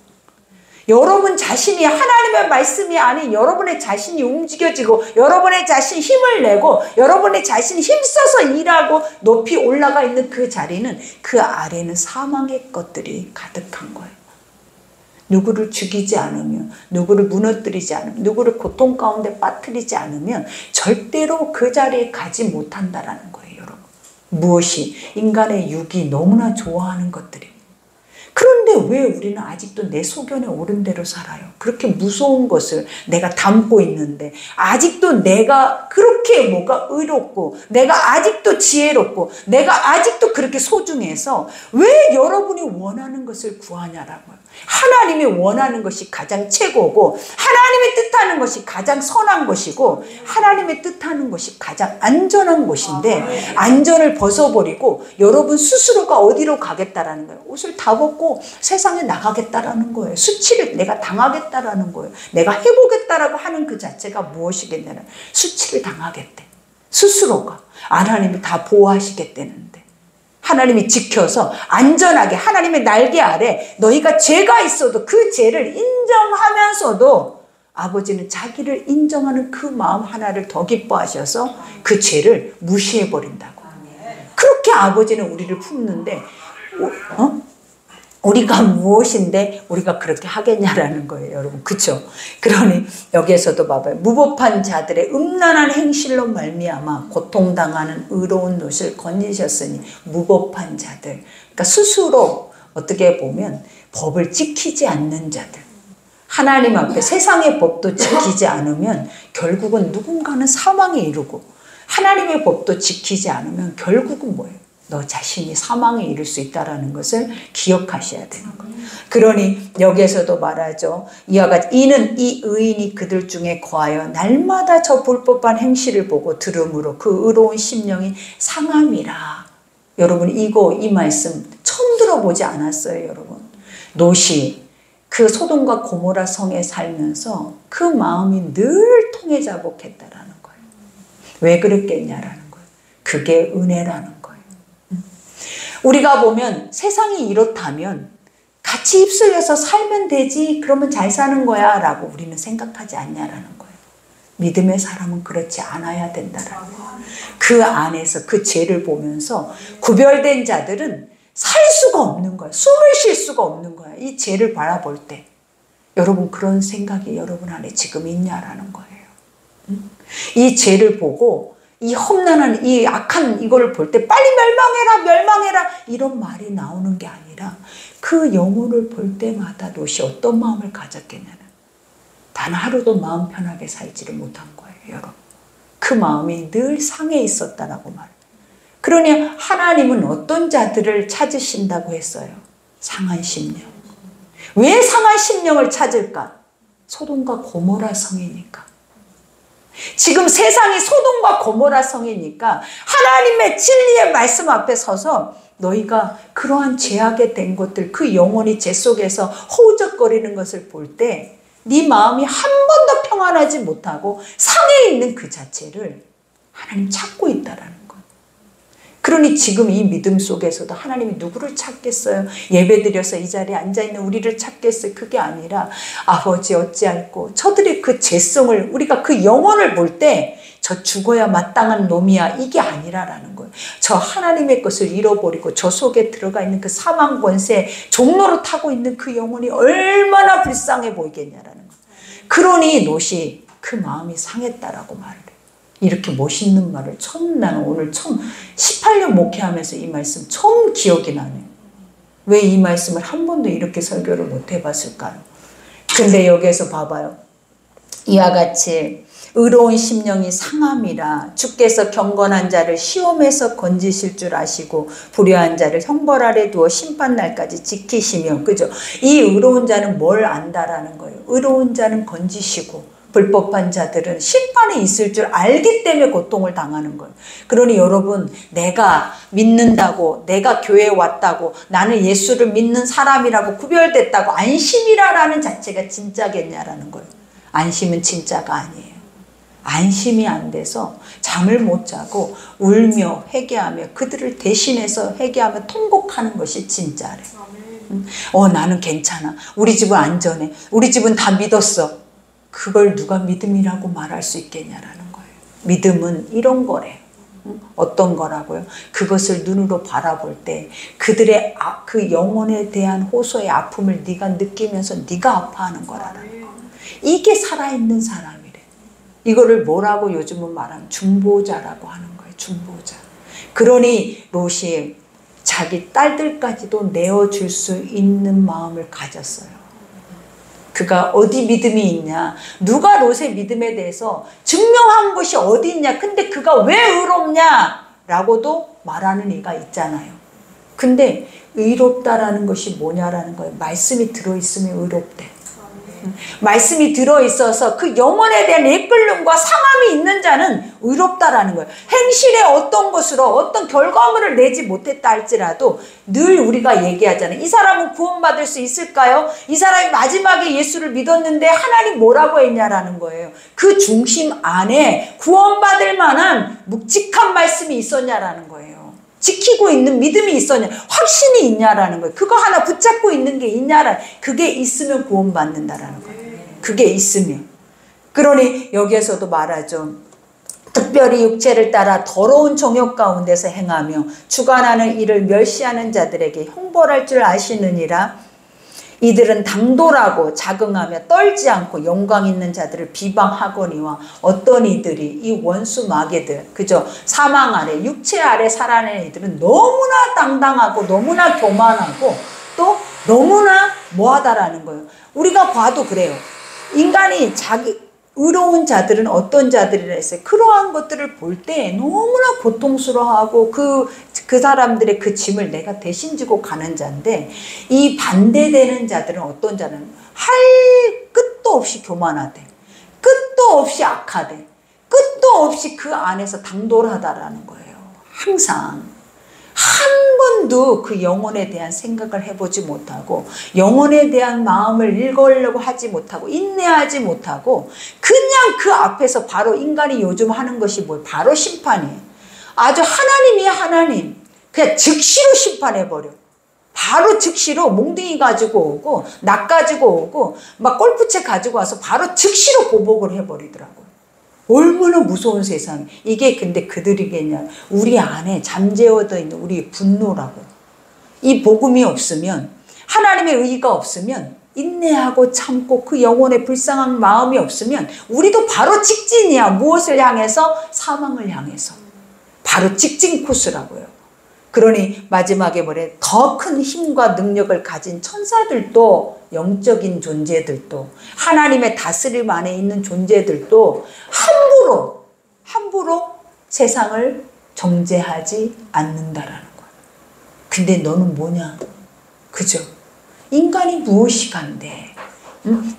S1: 여러분 자신이 하나님의 말씀이 아닌 여러분의 자신이 움직여지고 여러분의 자신이 힘을 내고 여러분의 자신이 힘써서 일하고 높이 올라가 있는 그 자리는 그 아래는 사망의 것들이 가득한 거예요. 누구를 죽이지 않으면, 누구를 무너뜨리지 않으면, 누구를 고통 가운데 빠뜨리지 않으면 절대로 그 자리에 가지 못한다라는 거예요, 여러분. 무엇이? 인간의 육이 너무나 좋아하는 것들이. 그런데 왜 우리는 아직도 내 소견에 옳은 대로 살아요? 그렇게 무서운 것을 내가 담고 있는데 아직도 내가 그렇게 뭐가 의롭고 내가 아직도 지혜롭고 내가 아직도 그렇게 소중해서 왜 여러분이 원하는 것을 구하냐라고요. 하나님이 원하는 것이 가장 최고고 하나님의 뜻하는 것이 가장 선한 것이고 하나님의 뜻하는 것이 가장 안전한 것인데 안전을 벗어버리고 여러분 스스로가 어디로 가겠다라는 거예요. 옷을 다 벗고 세상에 나가겠다라는 거예요. 수치를 내가 당하겠다라는 거예요. 내가 해보겠다라고 하는 그 자체가 무엇이겠냐면 수치를 당하겠대. 스스로가 하나님이 다 보호하시겠다는데 하나님이 지켜서 안전하게 하나님의 날개 아래 너희가 죄가 있어도 그 죄를 인정하면서도 아버지는 자기를 인정하는 그 마음 하나를 더 기뻐하셔서 그 죄를 무시해버린다고. 그렇게 아버지는 우리를 품는데 우리가 무엇인데 우리가 그렇게 하겠냐라는 거예요, 여러분. 그렇죠? 그러니 여기에서도 봐봐요. 무법한 자들의 음란한 행실로 말미암아 고통당하는 의로운 롯을 건지셨으니 무법한 자들. 그러니까 스스로 어떻게 보면 법을 지키지 않는 자들. 하나님 앞에 세상의 법도 지키지 않으면 결국은 누군가는 사망에 이르고 하나님의 법도 지키지 않으면 결국은 뭐예요? 너 자신이 사망에 이를 수 있다는 것을 기억하셔야 되는 거예요. 그러니 여기에서도 말하죠. 이와 같이 이는 이 의인이 그들 중에 거하여 날마다 저 불법한 행실을 보고 들음으로 그 의로운 심령이 상함이라. 여러분 이 말씀 처음 들어보지 않았어요, 여러분. 롯이 그 소돔과 고모라 성에 살면서 그 마음이 늘 통해자복했다라는 거예요. 왜 그랬겠냐라는 거예요. 그게 은혜라는 거예요. 우리가 보면 세상이 이렇다면 같이 휩쓸려서 살면 되지, 그러면 잘 사는 거야 라고 우리는 생각하지 않냐라는 거예요. 믿음의 사람은 그렇지 않아야 된다라는 거예요. 그 안에서 그 죄를 보면서 구별된 자들은 살 수가 없는 거야. 숨을 쉴 수가 없는 거야. 이 죄를 바라볼 때. 여러분, 그런 생각이 여러분 안에 지금 있냐라는 거예요. 이 죄를 보고 이 험난한 이 악한 이거를 볼 때 빨리 멸망해라 멸망해라 이런 말이 나오는 게 아니라 그 영혼을 볼 때마다 롯이 어떤 마음을 가졌겠냐는, 단 하루도 마음 편하게 살지를 못한 거예요. 여러분, 그 마음이 늘 상해 있었다라고 말해요. 그러니 하나님은 어떤 자들을 찾으신다고 했어요? 상한 심령. 왜 상한 심령을 찾을까? 소돔과 고모라 성이니까. 지금 세상이 소돔과 고모라 성이니까 하나님의 진리의 말씀 앞에 서서 너희가 그러한 죄악에 된 것들, 그 영혼이 죄 속에서 허우적거리는 것을 볼 때 네 마음이 한 번도 평안하지 못하고 상해 있는 그 자체를 하나님 찾고 있다라는 거예요. 그러니 지금 이 믿음 속에서도 하나님이 누구를 찾겠어요? 예배드려서 이 자리에 앉아있는 우리를 찾겠어요? 그게 아니라 아버지 어찌할꼬 저들의 그 죄성을, 우리가 그 영혼을 볼 때 저 죽어야 마땅한 놈이야 이게 아니라라는 거예요. 저 하나님의 것을 잃어버리고 저 속에 들어가 있는 그 사망 권세 종로로 타고 있는 그 영혼이 얼마나 불쌍해 보이겠냐라는 거예요. 그러니 롯이 그 마음이 상했다라고 말을 해요. 이렇게 멋있는 말을 나는 오늘 처음 18년 목회하면서 이 말씀 처음 기억이 나네요. 왜 이 말씀을 한 번도 이렇게 설교를 못 해봤을까요? 근데 여기에서 봐봐요. 이와 같이 의로운 심령이 상함이라 주께서 경건한 자를 시험에서 건지실 줄 아시고 불의한 자를 형벌 아래 두어 심판날까지 지키시며, 그죠? 이 의로운 자는 뭘 안다라는 거예요. 의로운 자는 건지시고 불법한 자들은 심판이 있을 줄 알기 때문에 고통을 당하는 거예요. 그러니 여러분, 내가 믿는다고, 내가 교회에 왔다고, 나는 예수를 믿는 사람이라고 구별됐다고 안심이라는 자체가 진짜겠냐라는 거예요. 안심은 진짜가 아니에요. 안심이 안 돼서 잠을 못 자고 울며 회개하며 그들을 대신해서 회개하며 통곡하는 것이 진짜래요. 나는 괜찮아. 우리 집은 안전해. 우리 집은 다 믿었어. 그걸 누가 믿음이라고 말할 수 있겠냐라는 거예요. 믿음은 이런 거래요. 어떤 거라고요? 그것을 눈으로 바라볼 때 그들의 그 영혼에 대한 호소의 아픔을 네가 느끼면서 네가 아파하는 거라는 거. 이게 살아있는 사람이래. 이거를 뭐라고 요즘은 말하면 중보자라고 하는 거예요. 중보자. 그러니 롯이 자기 딸들까지도 내어줄 수 있는 마음을 가졌어요. 그가 어디 믿음이 있냐? 누가 롯의 믿음에 대해서 증명한 것이 어디 있냐? 근데 그가 왜 의롭냐? 라고도 말하는 이가 있잖아요. 근데 의롭다라는 것이 뭐냐라는 거예요. 말씀이 들어있으면 의롭대. 말씀이 들어있어서 그 영혼에 대한 이끌림과 상함이 있는 자는 의롭다라는 거예요. 행실에 어떤 것으로 어떤 결과물을 내지 못했다 할지라도 늘 우리가 얘기하잖아요. 이 사람은 구원받을 수 있을까요? 이 사람이 마지막에 예수를 믿었는데 하나님 뭐라고 했냐라는 거예요. 그 중심 안에 구원받을 만한 묵직한 말씀이 있었냐라는 거예요. 지키고 있는 믿음이 있었냐, 확신이 있냐라는 거예요. 그거 하나 붙잡고 있는 게 있냐라, 그게 있으면 구원받는다라는 거예요. 그게 있으면. 그러니 여기에서도 말하죠. 특별히 육체를 따라 더러운 정욕 가운데서 행하며 주관하는 일을 멸시하는 자들에게 형벌할 줄 아시느니라. 이들은 당돌하고 자긍하며 떨지 않고 영광 있는 자들을 비방하거니와 어떤 이들이 이 원수 마귀들, 그죠? 사망 아래, 육체 아래 살아내는 이들은 너무나 당당하고 너무나 교만하고 또 너무나 뭐하다라는 거예요. 우리가 봐도 그래요. 인간이 자기 의로운 자들은 어떤 자들이라 했어요. 그러한 것들을 볼 때 너무나 고통스러워하고 그 사람들의 그 짐을 내가 대신 지고 가는 자인데, 이 반대되는 자들은 어떤 자는 할 끝도 없이 교만하대. 끝도 없이 악하대. 끝도 없이 그 안에서 당돌하다라는 거예요. 항상. 한 번도 그 영혼에 대한 생각을 해보지 못하고 영혼에 대한 마음을 읽으려고 하지 못하고 인내하지 못하고 그냥 그 앞에서 바로 인간이 요즘 하는 것이 뭐예요? 바로 심판이에요. 아주 하나님 그냥 즉시로 심판해버려. 바로 즉시로 몽둥이 가지고 오고 낫 가지고 오고 막 골프채 가지고 와서 바로 즉시로 보복을 해버리더라고요. 얼마나 무서운 세상. 이게 근데 그들이겠냐, 우리 안에 잠재워져 있는 우리의 분노라고. 이 복음이 없으면, 하나님의 의의가 없으면, 인내하고 참고 그 영혼의 불쌍한 마음이 없으면 우리도 바로 직진이야. 무엇을 향해서? 사망을 향해서. 바로 직진 코스라고요. 그러니 마지막에 뭐래? 더 큰 힘과 능력을 가진 천사들도, 영적인 존재들도, 하나님의 다스림 안에 있는 존재들도 함부로 세상을 정죄하지 않는다라는 거야. 근데 너는 뭐냐? 그죠? 인간이 무엇이 간대?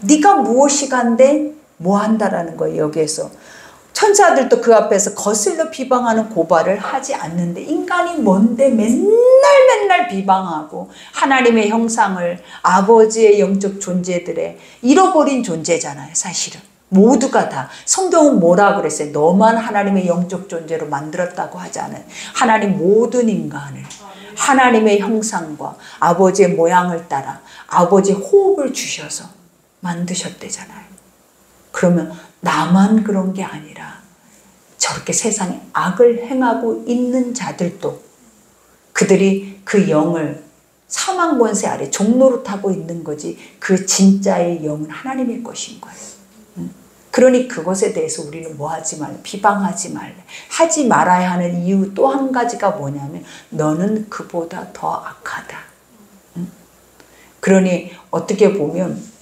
S1: 네가 무엇이 간대? 뭐 한다라는 거예요. 여기에서 천사들도 그 앞에서 거슬러 비방하는 고발을 하지 않는데 인간이 뭔데 맨날 비방하고 하나님의 형상을, 아버지의 영적 존재들의 잃어버린 존재잖아요. 사실은 모두가 다. 성경은 뭐라고 그랬어요? 너만 하나님의 영적 존재로 만들었다고 하지 않아요. 하나님 모든 인간을 하나님의 형상과 아버지의 모양을 따라 아버지의 호흡을 주셔서 만드셨대잖아요. 그러면 나만 그런 게 아니라 저렇게 세상에 악을 행하고 있는 자들도, 그들이 그 영을 사망 권세 아래 종노릇하고 있는 거지, 그 진짜의 영은 하나님의 것인 거예요. 그러니 그것에 대해서 우리는 뭐 하지 말래? 비방하지 말래. 하지 말아야 하는 이유 또 한 가지가 뭐냐면 너는 그보다 더 악하다. 그러니 어떻게 보면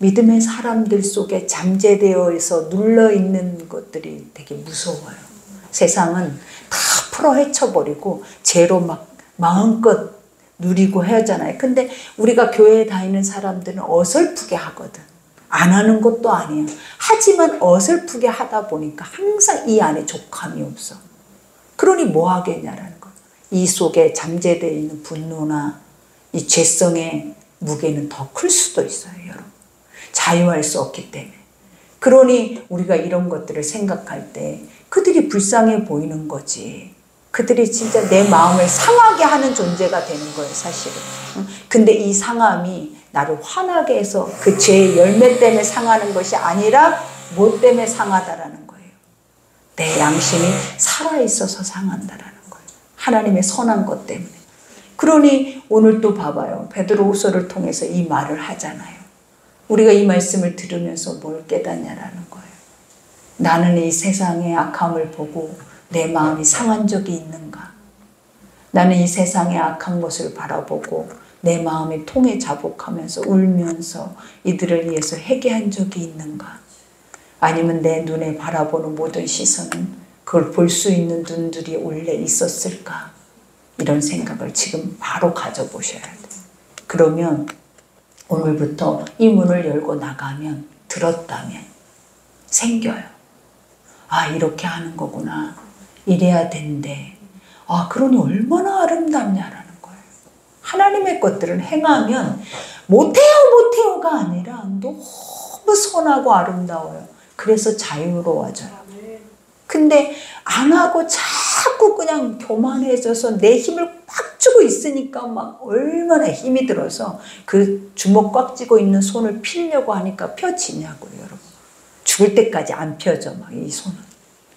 S1: 믿음의 사람들 속에 잠재되어 있어 눌러있는 것들이 되게 무서워요. 세상은 다 풀어 헤쳐버리고 죄로 막 마음껏 누리고 하잖아요. 근데 우리가 교회에 다니는 사람들은 어설프게 하거든. 안 하는 것도 아니야. 하지만 어설프게 하다 보니까 항상 이 안에 족함이 없어. 그러니 뭐 하겠냐라는 거. 이 속에 잠재되어 있는 분노나 이 죄성의 무게는 더 클 수도 있어요, 여러분. 자유할 수 없기 때문에. 그러니 우리가 이런 것들을 생각할 때 그들이 불쌍해 보이는 거지. 그들이 진짜 내 마음을 상하게 하는 존재가 되는 거예요, 사실은. 근데 이 상함이 나를 화나게 해서 그 죄의 열매 때문에 상하는 것이 아니라 뭐 때문에 상하다라는 거예요. 내 양심이 살아있어서 상한다라는 거예요. 하나님의 선한 것 때문에. 그러니 오늘 또 봐봐요. 베드로후서를 통해서 이 말을 하잖아요. 우리가 이 말씀을 들으면서 뭘 깨닫냐라는 거예요. 나는 이 세상의 악함을 보고 내 마음이 상한 적이 있는가? 나는 이 세상의 악한 것을 바라보고 내 마음이 통에 자복하면서 울면서 이들을 위해서 회개한 적이 있는가? 아니면 내 눈에 바라보는 모든 시선은 그걸 볼 수 있는 눈들이 원래 있었을까? 이런 생각을 지금 바로 가져보셔야 돼요. 그러면 오늘부터 이 문을 열고 나가면, 들었다면 생겨요. 아, 이렇게 하는 거구나. 이래야 된대. 아, 그러니 얼마나 아름답냐라는 거예요. 하나님의 것들은 행하면 못해요가 아니라 너무 선하고 아름다워요. 그래서 자유로워져요. 근데 안 하고 자꾸 그냥 교만해져서 내 힘을 꽉 쥐고 있으니까 막 얼마나 힘이 들어서 그 주먹 꽉 쥐고 있는 손을 피려고 하니까 펴지냐고요, 여러분. 죽을 때까지 안 펴져, 막 이 손은.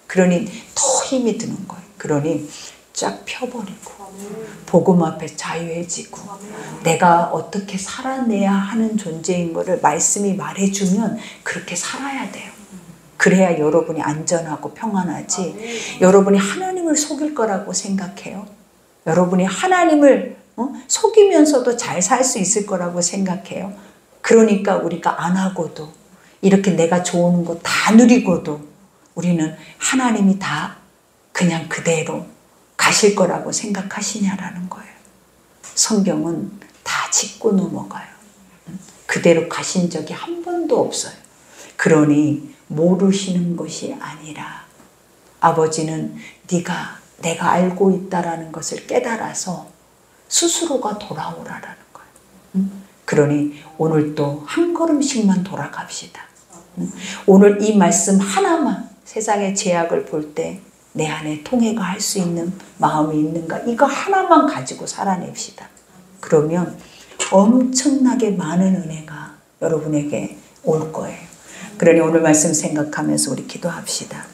S1: 그러니 더 힘이 드는 거예요. 그러니 쫙 펴버리고 복음 앞에 자유해지고 내가 어떻게 살아내야 하는 존재인 거를 말씀이 말해주면 그렇게 살아야 돼요. 그래야 여러분이 안전하고 평안하지. 여러분이 하나님을 속일 거라고 생각해요? 여러분이 하나님을 속이면서도 잘 살 수 있을 거라고 생각해요? 그러니까 우리가 안 하고도 이렇게 내가 좋은 거 다 누리고도 우리는 하나님이 다 그냥 그대로 가실 거라고 생각하시냐라는 거예요. 성경은 다 짚고 넘어가요. 그대로 가신 적이 한 번도 없어요. 그러니 모르시는 것이 아니라 아버지는 네가 내가 알고 있다라는 것을 깨달아서 스스로가 돌아오라라는 거예요. 그러니 오늘 또 한 걸음씩만 돌아갑시다. 오늘 이 말씀 하나만 세상의 제약을 볼 때 내 안에 통해가 할 수 있는 마음이 있는가, 이거 하나만 가지고 살아냅시다. 그러면 엄청나게 많은 은혜가 여러분에게 올 거예요. 그러니 오늘 말씀 생각하면서 우리 기도합시다.